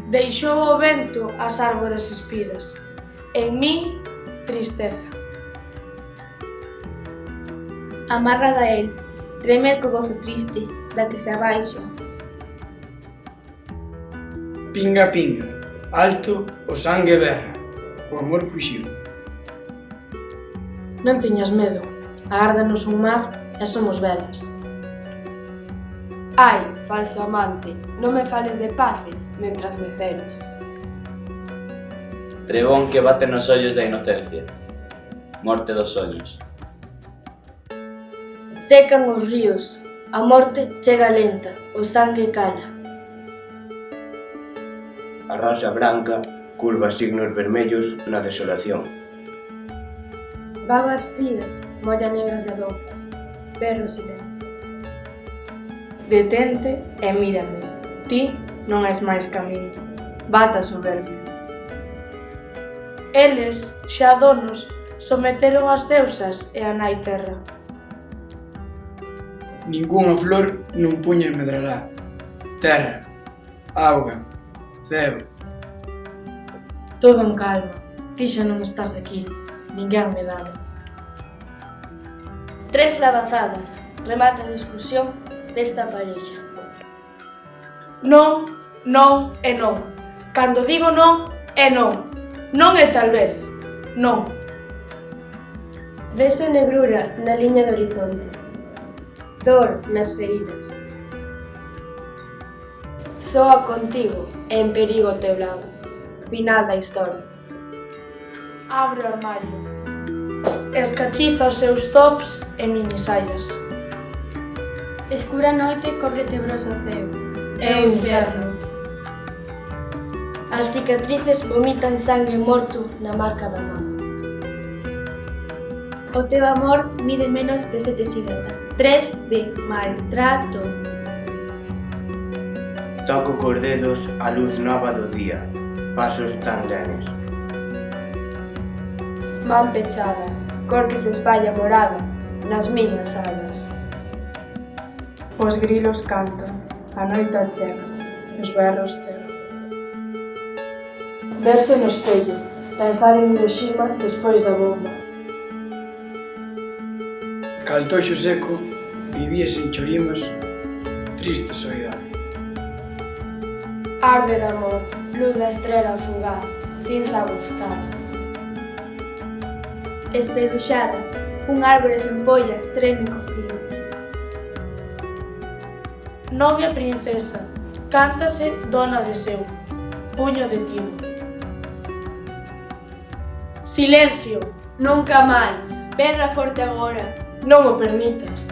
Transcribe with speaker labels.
Speaker 1: Deixou o vento as árbores espidas. En min, tristeza.
Speaker 2: Amarrada a el, treme co gozo triste da que se abaixa.
Speaker 3: Pinga, pinga, alto o sangue berra, o amor fuxiu.
Speaker 1: Non tiñas medo, agárdanos un mar e somos velas.
Speaker 4: Ai, falso amante, non me fales de paces mentras me celos.
Speaker 5: Trebón que bate nos ollos da inocencia, morte dos soños.
Speaker 2: Secan os ríos, a morte chega lenta, o sangue cala.
Speaker 6: A rosa branca curva signos vermellos na desolación.
Speaker 4: Babas frías, molla negras e adoupas, berro silencio.
Speaker 1: Detente e mírame. Ti non és máis ca min. Bata soberbia. Eles, xa donos, someteron as deusas e a nai terra.
Speaker 3: Ningunha flor nun puño medrará. Terra, auga, ceo.
Speaker 1: Todo en calma. Ti xa non estás aquí. Ninguén me dá.
Speaker 2: 3 lavazadas, remata a discusión desta parexa.
Speaker 1: Non, non e non. Cando digo non, é non. Non é tal vez. Non.
Speaker 4: Vese negrura na liña do horizonte, dor nas feridas. Soa contigo e en perigo o teu lado, final da historia.
Speaker 1: Abre o armario. Escachiza os seus tops e minisaias.
Speaker 4: Escura noite cobre tebroso ceo,
Speaker 1: É o inferno.
Speaker 2: As cicatrices vomitan sangue morto na marca da man.
Speaker 4: O teu amor mide menos de 7 sílabas, 3 de maltrato.
Speaker 6: Toco cos dedos a luz nova do día, pasos tan lenes.
Speaker 4: Man pechada, cor que se espalla morada nas miñas alas.
Speaker 1: Os grilos cantan, a noite achegas, os berros chegan. Verse no espello, pensar en Hiroshima despois da bomba.
Speaker 3: Caltoxo seco, vivías en chorimas, triste soidade.
Speaker 4: Arde de amor, luz da estrela fugaz, cinza buscada.
Speaker 2: Espeduxada, un árbore sen follas treme co frío.
Speaker 1: Novia princesa, cántase dona de seu, puño detido. Silencio,
Speaker 4: Nunca máis, berra forte agora.
Speaker 1: non o permitas.